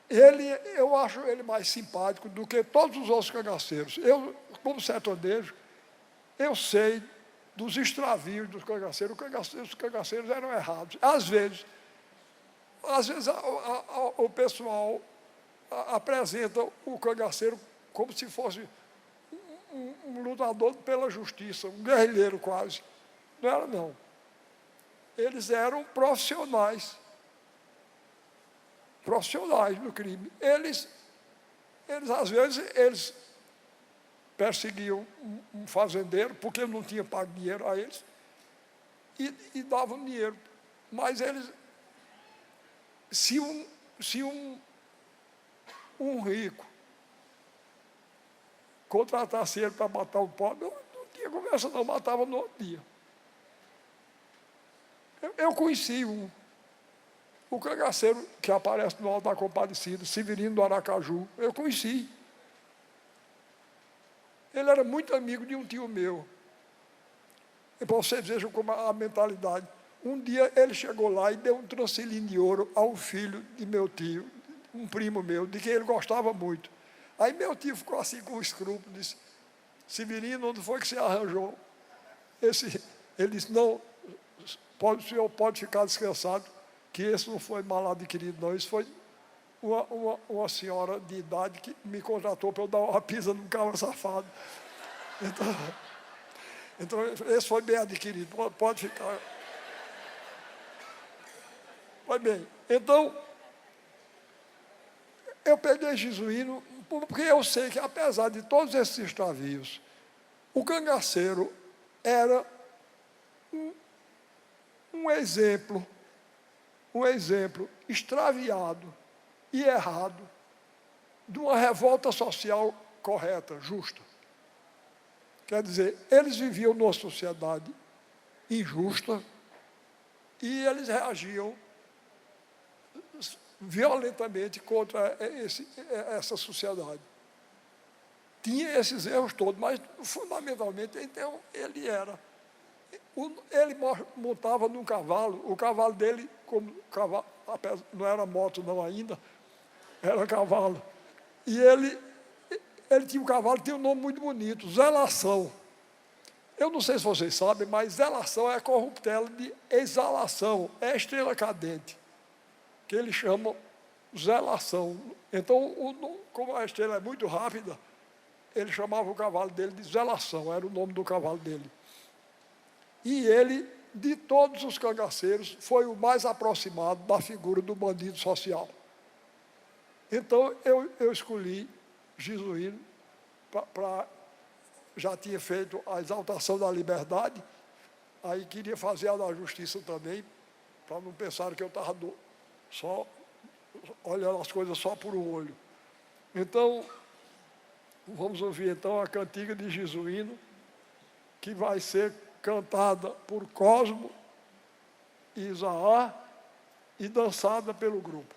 Eu acho ele mais simpático do que todos os outros cangaceiros. Eu, como sertanejo, eu sei dos extravios dos cangaceiros. Os cangaceiros eram errados. Às vezes o pessoal apresenta o cangaceiro como se fosse um lutador pela justiça, um guerrilheiro quase. Não era, não. Eles eram profissionais do crime. Eles às vezes, perseguiam um fazendeiro, porque não tinha pago dinheiro a eles, e davam dinheiro. Mas eles, se um rico contratasse ele para matar o pobre, não tinha conversa não, matava no outro dia. Eu conheci o cangaceiro que aparece no Alto da Compadecida, Severino do Aracaju, eu conheci. Ele era muito amigo de um tio meu. E para vocês vejam como a mentalidade. Um dia ele chegou lá e deu um trancelim de ouro ao filho de meu tio, um primo meu, de quem ele gostava muito. Aí meu tio ficou assim com um escrúpulo, disse: Severino, onde foi que você arranjou? Ele disse: não, o senhor pode ficar descansado, que esse não foi mal adquirido, não. Isso foi uma senhora de idade que me contratou para eu dar uma pisa num cabra safado. Então, esse foi bem adquirido, pode ficar. Pois bem, então, eu peguei Jesuíno, porque eu sei que, apesar de todos esses extravios, o cangaceiro era um exemplo extraviado e errado de uma revolta social correta, justa. Quer dizer, eles viviam numa sociedade injusta e eles reagiam violentamente contra essa sociedade. Tinha esses erros todos, mas fundamentalmente, então, ele montava num cavalo, o cavalo dele, não era moto não ainda, era cavalo. E ele tinha um cavalo, tinha um nome muito bonito, Zelação. Eu não sei se vocês sabem, mas zelação é a corruptela de exalação, é a estrela cadente, que eles chamam zelação. Então, como a estrela é muito rápida, ele chamava o cavalo dele de Zelação, era o nome do cavalo dele. E ele, de todos os cangaceiros, foi o mais aproximado da figura do bandido social. Então, eu escolhi Jesuíno já tinha feito a exaltação da liberdade, aí queria fazer a da justiça também, para não pensar que eu estava só olhando as coisas só por um olho. Então, vamos ouvir então a cantiga de Jesuíno, que vai ser cantada por Cosmo e Isaá e dançada pelo grupo.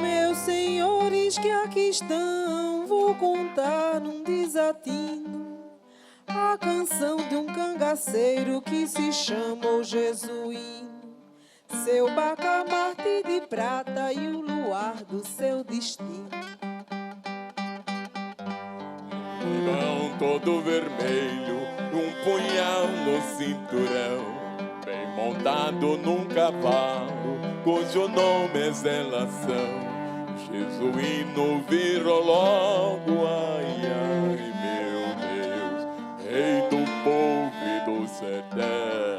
Meus senhores que aqui estão, vou contar num desatino a canção de um cangaceiro que se chamou Jesuíno. Seu bacamarte de prata e o luar do seu destino. Mão todo vermelho, um punhal no cinturão, bem montado num cavalo, cujo nome é Zelação. Jesuíno virou logo, ai, ai, meu Deus, rei do povo e do sertão.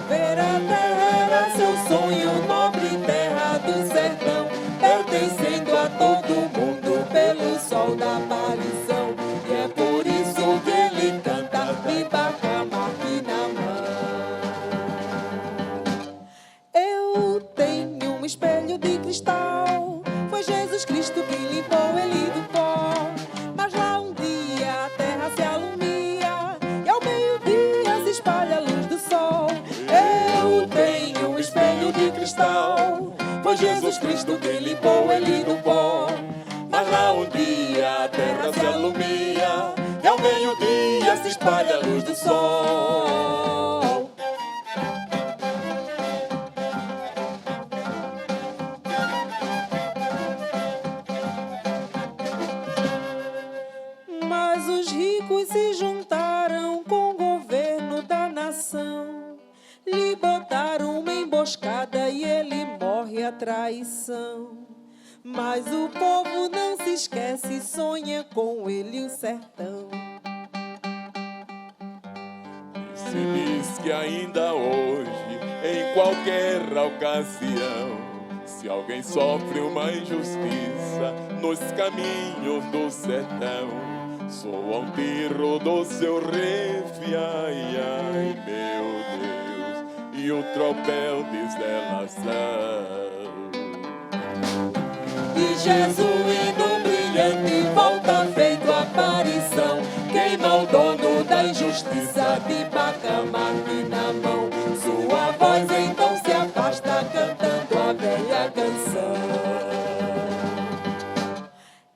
Ver a terra era seu sonho, nobre terra do sertão, pertencendo a todo mundo pelo sol da aparição. E é por isso que ele canta de bacamarte na mão. Eu tenho um espelho de cristal, foi Jesus Cristo quem limpou ele do pó. Mas lá um dia a terra se alumia e ao meio-dia se espalha a luz do sol. Eu tenho um espelho de cristal, foi Jesus Cristo quem limpou ele do pó. Mas lá um dia a terra se alumia e ao meio-dia se espalha a luz do sol. Mas os ricos se juntaram com o governo da nação, lhe botaram uma emboscada e ele morre à traição. Mas o povo não se esquece, sonha com ele o sertão. Se diz que ainda hoje, em qualquer ocasião, se alguém sofre uma injustiça nos caminhos do sertão, soa um tiro do seu rifle, ai, ai, meu Deus, e o tropel de Zelação. E Jesuíno brilhante volta feito aparição, queima o dono da injustiça de bacamarte na mão. Sua voz então se afasta cantando a velha canção.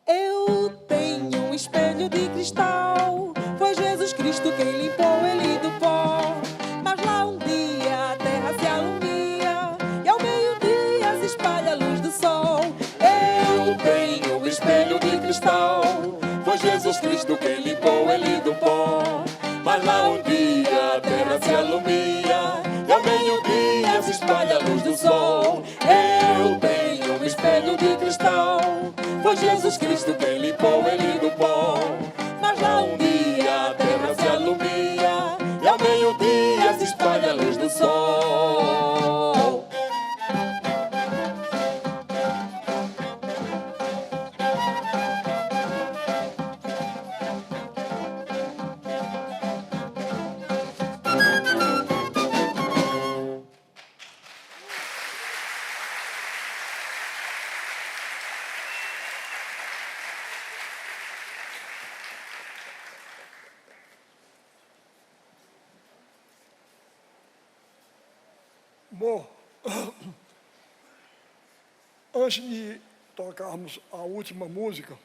Eu tenho um espelho de cristal, foi Jesus Cristo quem limpou ele do pó. Mas lá um dia a terra se alumia e ao meio-dia se espalha a luz do sol. Eu tenho um espelho de cristal, foi Jesus Cristo quem limpou ele do pó. Mas lá um dia a terra se alumia e ao meio-dia se espalha a luz do sol. Eu tenho um espelho de cristal, foi Jesus Cristo quem limpou ele do pó. Mas lá um dia a terra se alumia e ao meio-dia se espalha a luz do sol. Bom, antes de tocarmos a última música,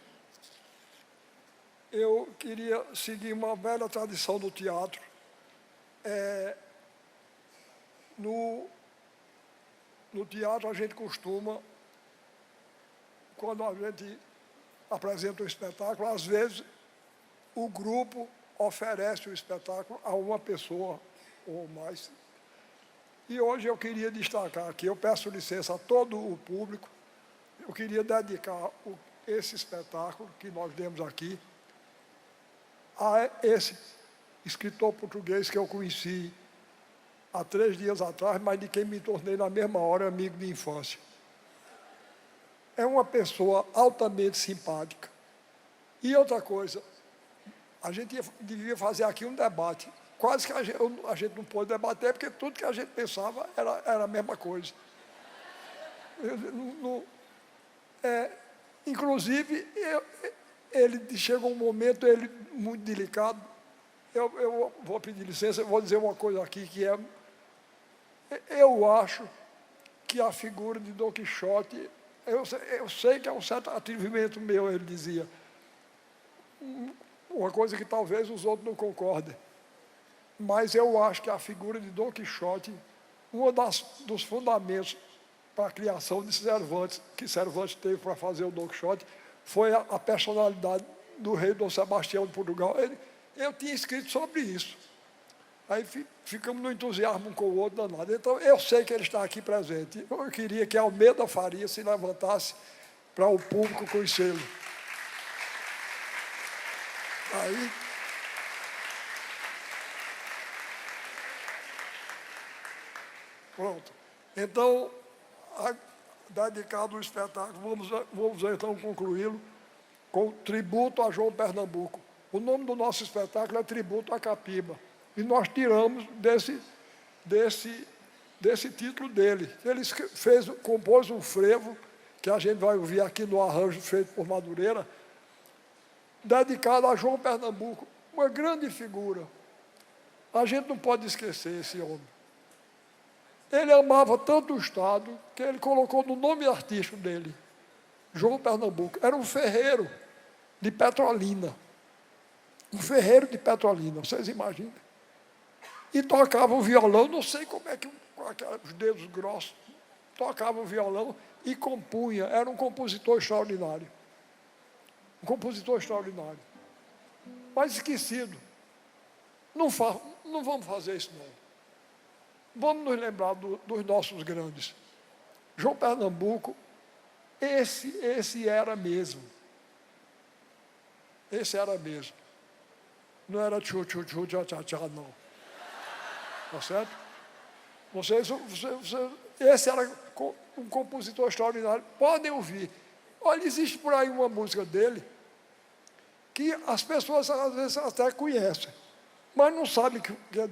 eu queria seguir uma velha tradição do teatro. No teatro a gente costuma, quando a gente apresenta um espetáculo, às vezes o grupo oferece o espetáculo a uma pessoa ou mais. E hoje eu queria destacar aqui, eu peço licença a todo o público, eu queria dedicar esse espetáculo que nós demos aqui a esse escritor português que eu conheci há 3 dias atrás, mas de quem me tornei na mesma hora amigo de infância. É uma pessoa altamente simpática. E outra coisa, a gente devia fazer aqui um debate. Quase que a gente não pôde debater, porque tudo que a gente pensava era a mesma coisa. Inclusive, ele chegou um momento, ele muito delicado. Eu vou pedir licença, eu vou dizer uma coisa aqui que eu acho que a figura de Dom Quixote, eu sei que é um certo atrevimento meu, ele dizia, uma coisa que talvez os outros não concordem, mas eu acho que a figura de Dom Quixote, dos fundamentos para a criação de Cervantes, que Cervantes teve para fazer o Dom Quixote, foi a personalidade do rei Dom Sebastião de Portugal. Eu tinha escrito sobre isso. Aí ficamos no entusiasmo um com o outro danado. Então, eu sei que ele está aqui presente. Eu queria que Almeida Faria se levantasse para o público conhecê-lo. Aí... Pronto. Então, dedicado ao espetáculo, vamos então concluí-lo com tributo a João Pernambuco. O nome do nosso espetáculo é Tributo a Capiba. E nós tiramos desse título dele. Ele compôs um frevo, que a gente vai ouvir aqui no arranjo feito por Madureira, dedicado a João Pernambuco, uma grande figura. A gente não pode esquecer esse homem. Ele amava tanto o Estado que ele colocou no nome artístico dele, João Pernambuco. Era um ferreiro de Petrolina. Um ferreiro de Petrolina, vocês imaginam? E tocava o violão, não sei como é que, com os dedos grossos, tocava o violão e compunha. Era um compositor extraordinário. Um compositor extraordinário. Mas esquecido. Não vamos fazer isso, não. Vamos nos lembrar dos nossos grandes. João Pernambuco, esse era mesmo. Esse era mesmo. Não era tchu, tchu, tchu, tchá, tchá, tchá, não. Tá certo? Esse era um compositor extraordinário. Podem ouvir. Olha, existe por aí uma música dele que as pessoas às vezes até conhecem, mas não sabem que é.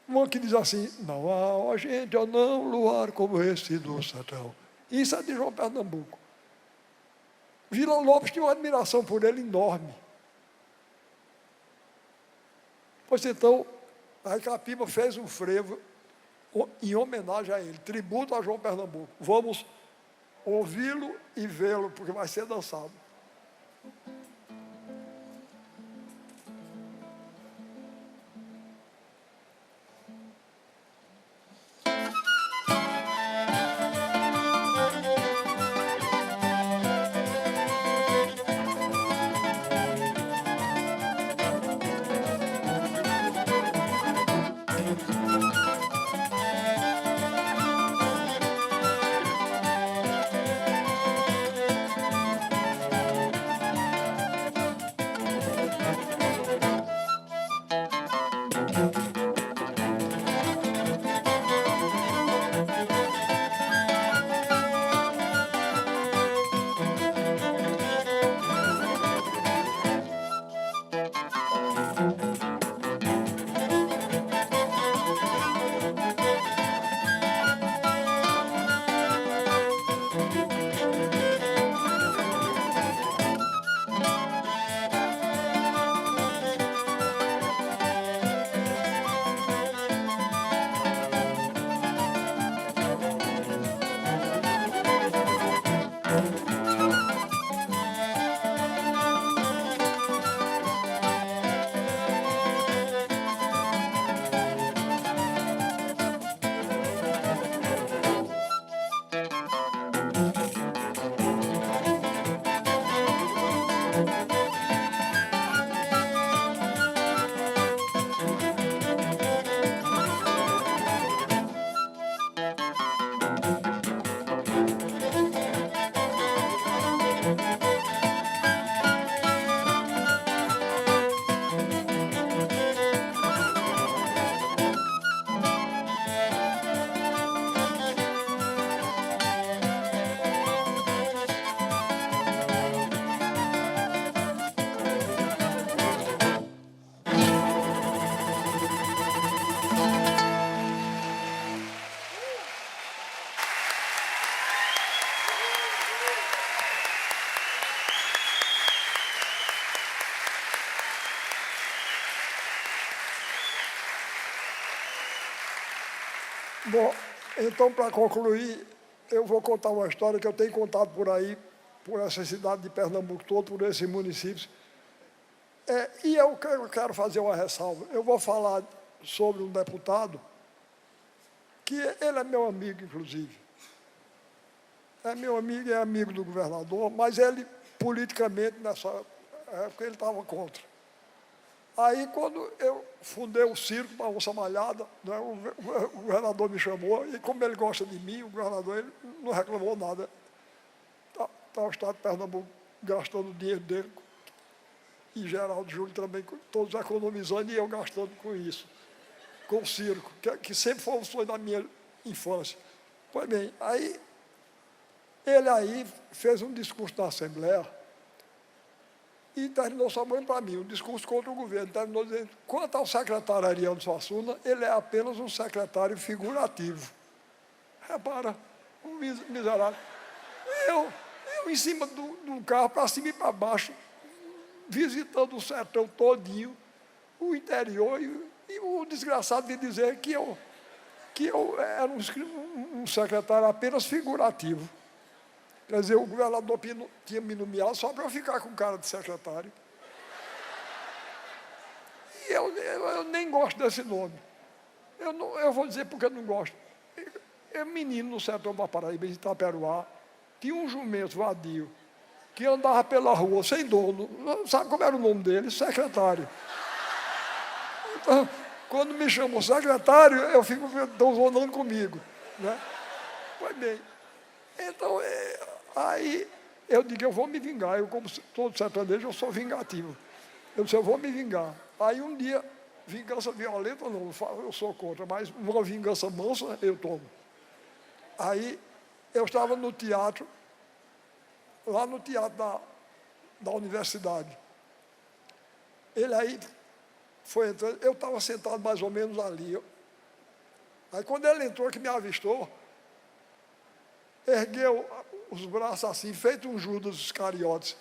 Uma que diz assim, não há, ó gente, ó não, luar como esse do sertão. Isso é de João Pernambuco. Vila Lobos tinha uma admiração por ele enorme. Pois então, a Capiba fez um frevo em homenagem a ele, tributo a João Pernambuco. Vamos ouvi-lo e vê-lo, porque vai ser dançado. Bom, então, para concluir, eu vou contar uma história que eu tenho contado por aí, por essa cidade de Pernambuco todo, por esses municípios. E eu quero fazer uma ressalva. Eu vou falar sobre um deputado que ele é meu amigo, inclusive. É meu amigo e é amigo do governador, mas ele, politicamente, nessa época, ele estava contra. Aí, quando eu fundei o circo para Onça Malhada, né, o governador me chamou, e como ele gosta de mim, o governador ele não reclamou nada. Tá o Estado de Pernambuco gastando o dinheiro dele, e Geraldo Júlio também, todos economizando, e eu gastando com isso, com o circo, que sempre foi um sonho da minha infância. Pois bem, aí, ele aí fez um discurso na Assembleia, e terminou sobrando para mim, um discurso contra o governo. Terminou dizendo, quanto ao secretário Ariano Suassuna, ele é apenas um secretário figurativo. Repara, um miserável. Eu em cima do carro, para cima e para baixo, visitando o sertão todinho, o interior, e o desgraçado de dizer que eu era um secretário apenas figurativo. Quer dizer, o governador tinha me nomeado só para eu ficar com cara de secretário. E eu nem gosto desse nome. Eu vou dizer porque eu não gosto. Eu menino no sertão da Paraíba, em Itaperuá, tinha um jumento vadio, que andava pela rua sem dono. Sabe como era o nome dele? Secretário. Então, quando me chamam secretário, eu fico zonando comigo. Né? Pois bem, então, aí eu digo, eu vou me vingar. Eu, como todo sertanejo, eu sou vingativo. Eu disse, eu vou me vingar. Aí um dia, vingança violenta, não, eu sou contra, mas uma vingança mansa, eu tomo. Aí, eu estava no teatro, lá no teatro da universidade. Ele aí foi entrando, eu estava sentado mais ou menos ali. Aí, quando ele entrou, que me avistou, ergueu os braços assim, feito um Judas Iscariotes.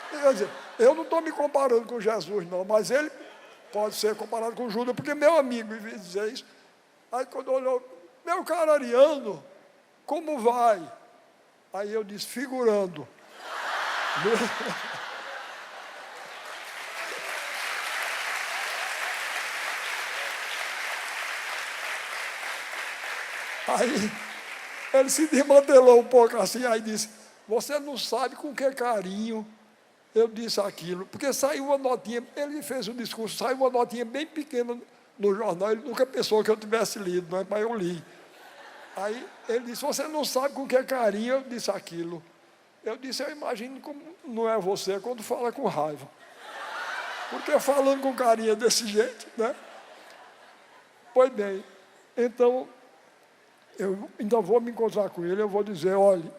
Quer dizer, eu não estou me comparando com Jesus, não, mas ele pode ser comparado com Judas, porque meu amigo me dizer isso. Aí, quando olhou, meu caro Ariano, como vai? Aí eu disse, figurando. Aí ele se desmantelou um pouco assim, aí disse, você não sabe com que carinho eu disse aquilo, porque saiu uma notinha, ele fez um discurso, saiu uma notinha bem pequena no jornal, ele nunca pensou que eu tivesse lido, né? Mas eu li. Aí ele disse, você não sabe com que carinho eu disse aquilo. Eu disse, eu imagino como não é você quando fala com raiva. Porque falando com carinho desse jeito, né? Pois bem, então, eu ainda vou me encontrar com ele, eu vou dizer, olha,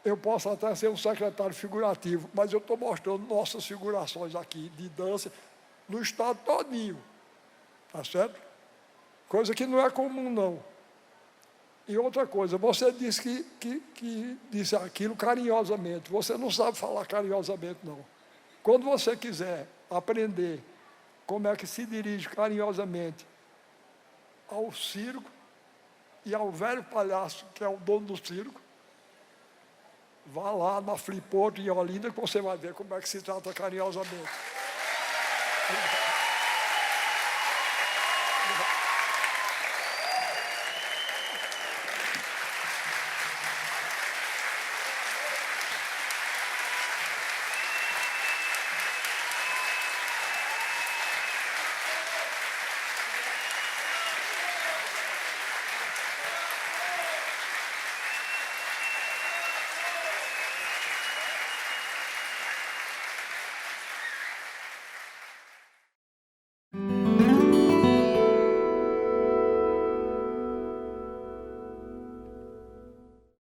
eu posso até ser um secretário figurativo, mas eu estou mostrando nossas figurações aqui de dança no estado todinho, tá certo? Coisa que não é comum, não. E outra coisa, você disse que disse aquilo carinhosamente, você não sabe falar carinhosamente, não. Quando você quiser aprender como é que se dirige carinhosamente ao circo e ao velho palhaço, que é o dono do circo, vá lá na Fliporto, em Olinda, que você vai ver como é que se trata carinhosamente.